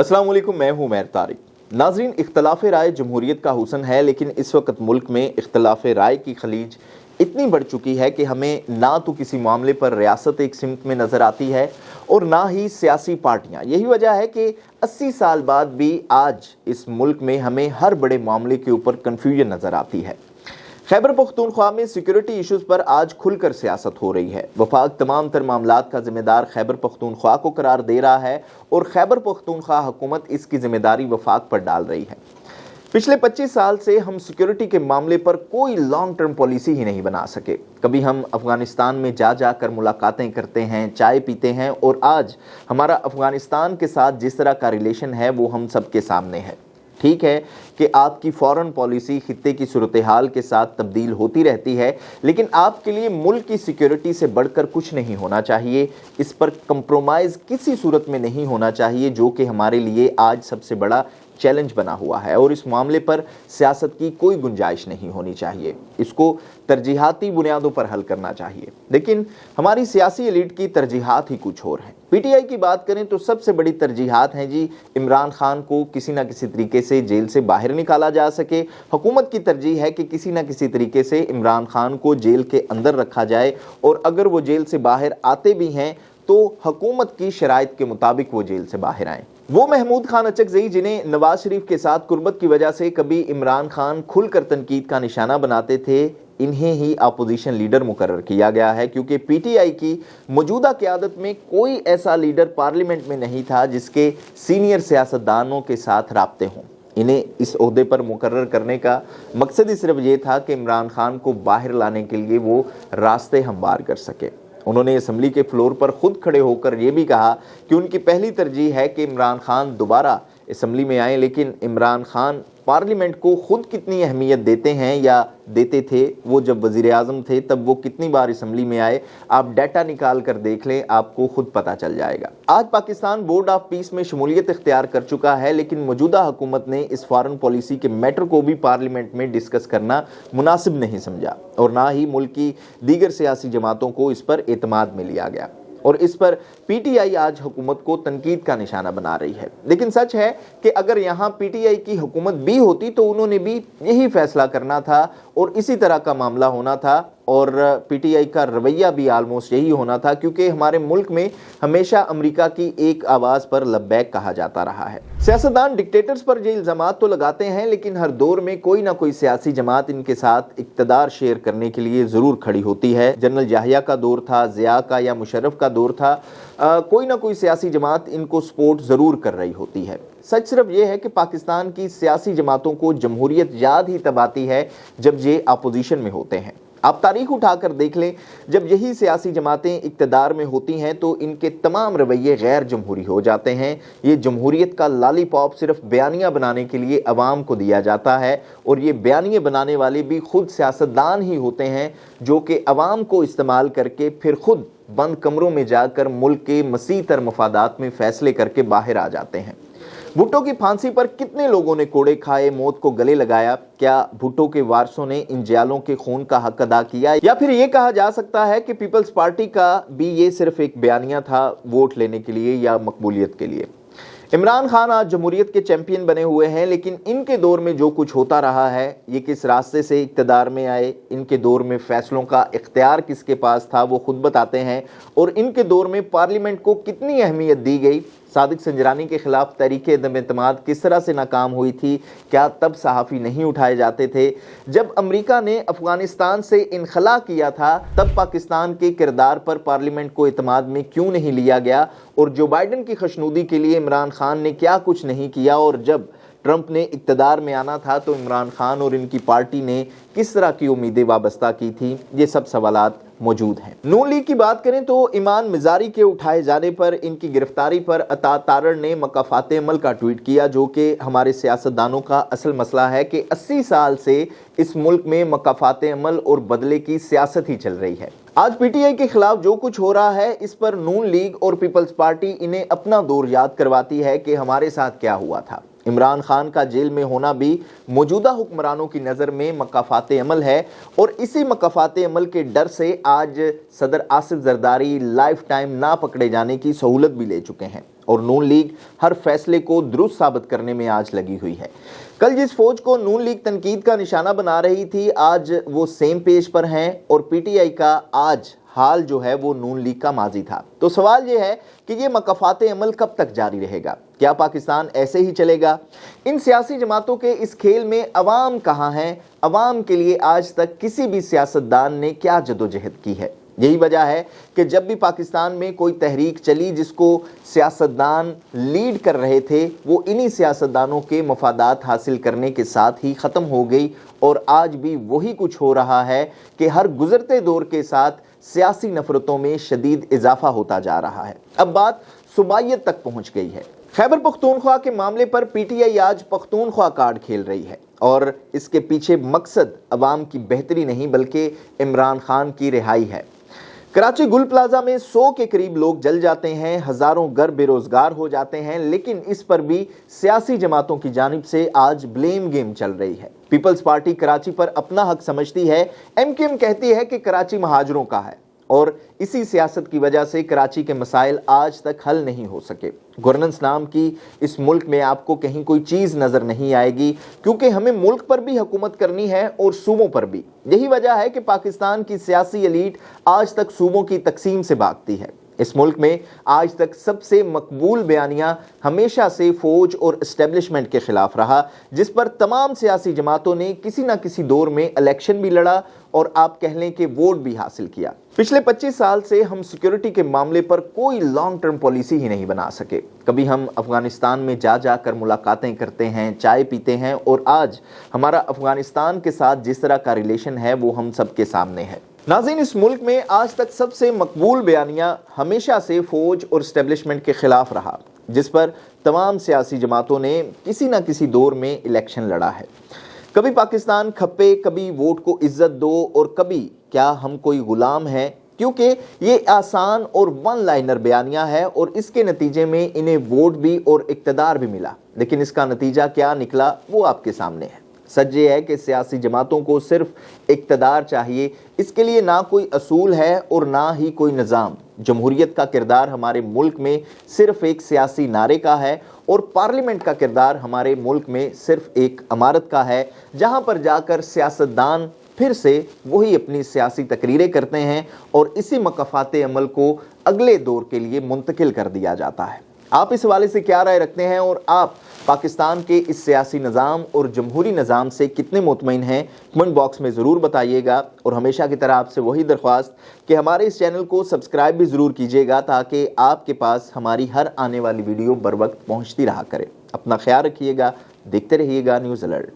अस्सलाम वालेकुम, मैं हूं उमैर तारिक। नाज़रीन, इख्तलाफ राय जमहूरियत का हुस्न है, लेकिन इस वक्त मुल्क में इख्तलाफ राय की खलीज इतनी बढ़ चुकी है कि हमें ना तो किसी मामले पर रियासत एक सिमत में नज़र आती है और ना ही सियासी पार्टियाँ। यही वजह है कि 80 साल बाद भी आज इस मुल्क में हमें हर बड़े मामले के ऊपर कन्फ्यूजन नज़र आती है। खैबर पख्तूनख्वा में सिक्योरिटी इश्यूज़ पर आज खुलकर सियासत हो रही है। वफाक तमाम तर मामलात का जिम्मेदार खैबर पख्तूनख्वा को करार दे रहा है और खैबर पख्तूनख्वा हुकूमत इसकी जिम्मेदारी वफाक पर डाल रही है। पिछले 25 साल से हम सिक्योरिटी के मामले पर कोई लॉन्ग टर्म पॉलिसी ही नहीं बना सके। कभी हम अफगानिस्तान में जाकर मुलाकातें करते हैं, चाय पीते हैं, और आज हमारा अफगानिस्तान के साथ जिस तरह का रिलेशन है वो हम सबके सामने है। ठीक है कि आपकी फॉरेन पॉलिसी खित्ते की सूरत हाल के साथ तब्दील होती रहती है, लेकिन आपके लिए मुल्क की सिक्योरिटी से बढ़कर कुछ नहीं होना चाहिए। इस पर कंप्रोमाइज़ किसी सूरत में नहीं होना चाहिए, जो कि हमारे लिए आज सबसे बड़ा चैलेंज बना हुआ है, और इस मामले पर सियासत की कोई गुंजाइश नहीं होनी चाहिए। इसको तरजीहाती बुनियादों पर हल करना चाहिए। लेकिन हमारी सियासी एलीट की तरजीहात ही कुछ और हैं। पीटीआई की बात करें तो सबसे बड़ी तरजीहात हैं जी, इमरान खान को किसी ना किसी तरीके से जेल से बाहर निकाला जा सके। हुकूमत की तरजीह है कि किसी ना किसी तरीके से इमरान खान को जेल के अंदर रखा जाए, और अगर वो जेल से बाहर आते भी हैं तो हुकूमत की शराइत के मुताबिक वो जेल से बाहर आएँ। वो महमूद खान अचकज़ई जिन्हें नवाज शरीफ के साथ कुर्बत की वजह से कभी इमरान खान खुलकर तनकीद का निशाना बनाते थे, इन्हें ही अपोजिशन लीडर मुकर्रर किया गया है, क्योंकि पीटीआई की मौजूदा क़यादत में कोई ऐसा लीडर पार्लियामेंट में नहीं था जिसके सीनियर सियासतदानों के साथ राब्ते हों। इन्हें इस ओहदे पर मुकर्रर करने का मकसद ही सिर्फ ये था कि इमरान खान को बाहर लाने के लिए वो रास्ते हमवार कर सके। उन्होंने असम्बली के फ्लोर पर खुद खड़े होकर ये भी कहा कि उनकी पहली तरजीह है कि इमरान खान दोबारा असम्बली में आए, लेकिन इमरान खान पार्लियामेंट को खुद कितनी अहमियत देते हैं या देते थे, वो जब वज़ीर आज़म थे तब वो कितनी बार असम्बली में आए, आप डाटा निकाल कर देख लें, आपको खुद पता चल जाएगा। आज पाकिस्तान बोर्ड ऑफ पीस में शमूलियत इख्तियार कर चुका है, लेकिन मौजूदा हुकूमत ने इस फॉरेन पॉलिसी के मैटर को भी पार्लियामेंट में डिस्कस करना मुनासिब नहीं समझा, और ना ही मुल्क की दीगर सियासी जमातों को इस पर एतमाद में लिया गया, और इस पर पीटीआई आज हुकूमत को तनकीद का निशाना बना रही है। लेकिन सच है कि अगर यहाँ पीटीआई की हुकूमत भी होती तो उन्होंने भी यही फैसला करना था और इसी तरह का मामला होना था, और पीटीआई का रवैया भी आलमोस्ट यही होना था, क्योंकि हमारे मुल्क में हमेशा अमेरिका की एक आवाज़ पर लब्बैक कहा जाता रहा है। सियासतदान डिक्टेटर्स पर ये इल्ज़ामात तो लगाते हैं, लेकिन हर दौर में कोई ना कोई सियासी जमात इनके साथ इक़्तिदार शेयर करने के लिए ज़रूर खड़ी होती है। जनरल याहिया का दौर था, ज़िया का या मुशर्रफ का दौर था, कोई ना कोई सियासी जमात इनको सपोर्ट ज़रूर कर रही होती है। सच सिर्फ ये है कि पाकिस्तान की सियासी जमातों को जमहूरियत याद ही तब आती है जब ये अपोजिशन में होते हैं। आप तारीख उठाकर देख लें, जब यही सियासी जमातें इक़्तिदार में होती हैं तो इनके तमाम रवैये गैर जमहूरी हो जाते हैं। ये जमहूरियत का लालीपॉप सिर्फ बयानियाँ बनाने के लिए अवाम को दिया जाता है, और ये बयानिए बनाने वाले भी खुद सियासतदान ही होते हैं, जो कि अवाम को इस्तेमाल करके फिर खुद बंद कमरों में जाकर मुल्क के मसीह तर मफादात में फ़ैसले करके बाहर आ जाते हैं। भुट्टो की फांसी पर कितने लोगों ने कोड़े खाए, मौत को गले लगाया? क्या भुट्टो के वारसों ने इन जयालों के खून का हक अदा किया, या फिर ये कहा जा सकता है कि पीपल्स पार्टी का भी ये सिर्फ एक बयानिया था वोट लेने के लिए या मकबूलियत के लिए? इमरान खान आज जमहूरियत के चैंपियन बने हुए हैं, लेकिन इनके दौर में जो कुछ होता रहा है, ये किस रास्ते से इक़्तिदार में आए, इनके दौर में फ़ैसलों का इख्तियार किसके पास था, वो खुद बताते हैं, और इनके दौर में पार्लियामेंट को कितनी अहमियत दी गई। सादिक संजरानी के खिलाफ तहरीक अदम एतमाद किस तरह से नाकाम हुई थी, क्या तब सहाफ़ी नहीं उठाए जाते थे? जब अमेरिका ने अफ़गानिस्तान से इनखला किया था तब पाकिस्तान के किरदार पर पार्लियामेंट को एतमाद में क्यों नहीं लिया गया? और जो बाइडन की खुशनुदी के लिए इमरान खान ने क्या कुछ नहीं किया, और जब ट्रंप ने इक़्तिदार में आना था तो इमरान खान और इनकी पार्टी ने किस तरह की उम्मीदें वाबस्ता की थी? ये सब सवालात मौजूद हैं। नून लीग की बात करें तो ईमान मिजारी के उठाए जाने पर, इनकी गिरफ्तारी पर अता तारड़ ने मकाफात अमल का ट्वीट किया, जो कि हमारे सियासतदानों का असल मसला है कि 80 साल से इस मुल्क में मकाफात अमल और बदले की सियासत ही चल रही है। आज पीटीआई के खिलाफ जो कुछ हो रहा है, इस पर नून लीग और पीपल्स पार्टी इन्हें अपना दौर याद करवाती है कि हमारे साथ क्या हुआ था। عمران خان کا جیل میں ہونا بھی موجودہ حکمرانوں کی نظر میں مکافات عمل ہے، اور اسی مکافات عمل کے ڈر سے آج صدر آصف زرداری لائف ٹائم نہ پکڑے جانے کی سہولت بھی لے چکے ہیں، اور نون لیگ ہر فیصلے کو درست ثابت کرنے میں آج لگی ہوئی ہے۔ کل جس فوج کو نون لیگ تنقید کا نشانہ بنا رہی تھی، آج وہ سیم پیج پر ہیں، اور پی ٹی آئی کا آج حال جو ہے وہ نون لیگ کا ماضی تھا۔ تو سوال یہ ہے کہ یہ مکافات عمل کب تک جاری رہے گا؟ کیا پاکستان ایسے ہی چلے گا؟ ان سیاسی جماعتوں کے اس کھیل میں عوام کہاں ہیں؟ عوام کے لیے آج تک کسی بھی سیاستدان نے کیا جدوجہد کی ہے؟ یہی وجہ ہے کہ جب بھی پاکستان میں کوئی تحریک چلی جس کو سیاستدان لیڈ کر رہے تھے، وہ انہی سیاستدانوں کے مفادات حاصل کرنے کے ساتھ ہی ختم ہو گئی، اور آج بھی وہی کچھ ہو رہا ہے کہ ہر گزرتے دور کے ساتھ سیاسی نفرتوں میں شدید اضافہ ہوتا جا رہا ہے۔ اب بات صوبائیت تک پہنچ گئی ہے۔ خیبر پختونخوا کے معاملے پر پی ٹی آئی آج پختونخوا کارڈ کھیل رہی ہے، اور اس کے پیچھے مقصد عوام کی بہتری نہیں بلکہ عمران خان کی رہائی ہے۔ کراچی گل پلازہ میں 100 کے قریب لوگ جل جاتے ہیں، ہزاروں گھر بے روزگار ہو جاتے ہیں، لیکن اس پر بھی سیاسی جماعتوں کی جانب سے آج بلیم گیم چل رہی ہے۔ پیپلز پارٹی کراچی پر اپنا حق سمجھتی ہے، ایم کیو ایم کہتی ہے کہ کراچی مہاجروں کا ہے، اور اسی سیاست کی وجہ سے کراچی کے مسائل آج تک حل نہیں ہو سکے۔ گورننس نام کی اس ملک میں آپ کو کہیں کوئی چیز نظر نہیں آئے گی، کیونکہ ہمیں ملک پر بھی حکومت کرنی ہے اور صوبوں پر بھی۔ یہی وجہ ہے کہ پاکستان کی سیاسی ایلیٹ آج تک صوبوں کی تقسیم سے بھاگتی ہے۔ اس ملک میں آج تک سب سے مقبول بیانیہ ہمیشہ سے فوج اور اسٹیبلشمنٹ کے خلاف رہا، جس پر تمام سیاسی جماعتوں نے کسی نہ کسی دور میں الیکشن بھی لڑا اور آپ کہہ لیں کہ ووٹ بھی حاصل کیا۔ پچھلے 25 سال سے ہم سیکیورٹی کے معاملے پر کوئی لانگ ٹرم پالیسی ہی نہیں بنا سکے۔ کبھی ہم افغانستان میں جا کر ملاقاتیں کرتے ہیں، چائے پیتے ہیں، اور آج ہمارا افغانستان کے ساتھ جس طرح کا ریلیشن ہے وہ ہم سب کے سامنے ہے۔ ناظرین، اس ملک میں آج تک سب سے مقبول بیانیہ ہمیشہ سے فوج اور اسٹیبلشمنٹ کے خلاف رہا، جس پر تمام سیاسی جماعتوں نے کسی نہ کسی دور میں الیکشن لڑا ہے۔ کبھی پاکستان کھپے، کبھی ووٹ کو عزت دو، اور کبھی کیا ہم کوئی غلام ہیں، کیونکہ یہ آسان اور ون لائنر بیانیہ ہے، اور اس کے نتیجے میں انہیں ووٹ بھی اور اقتدار بھی ملا، لیکن اس کا نتیجہ کیا نکلا وہ آپ کے سامنے ہے۔ سچ یہ ہے کہ سیاسی جماعتوں کو صرف اقتدار چاہیے، اس کے لیے نہ کوئی اصول ہے اور نہ ہی کوئی نظام۔ جمہوریت کا کردار ہمارے ملک میں صرف ایک سیاسی نعرے کا ہے، اور پارلیمنٹ کا کردار ہمارے ملک میں صرف ایک عمارت کا ہے، جہاں پر جا کر سیاستدان پھر سے وہی اپنی سیاسی تقریریں کرتے ہیں، اور اسی مکافات عمل کو اگلے دور کے لیے منتقل کر دیا جاتا ہے۔ آپ اس حوالے سے کیا رائے رکھتے ہیں، اور آپ پاکستان کے اس سیاسی نظام اور جمہوری نظام سے کتنے مطمئن ہیں؟ کمنٹ باکس میں ضرور بتائیے گا، اور ہمیشہ کی طرح آپ سے وہی درخواست کہ ہمارے اس چینل کو سبسکرائب بھی ضرور کیجیے گا، تاکہ آپ کے پاس ہماری ہر آنے والی ویڈیو بر وقت پہنچتی رہا کرے۔ اپنا خیال رکھیے گا، دیکھتے رہیے گا نیوز الرٹ۔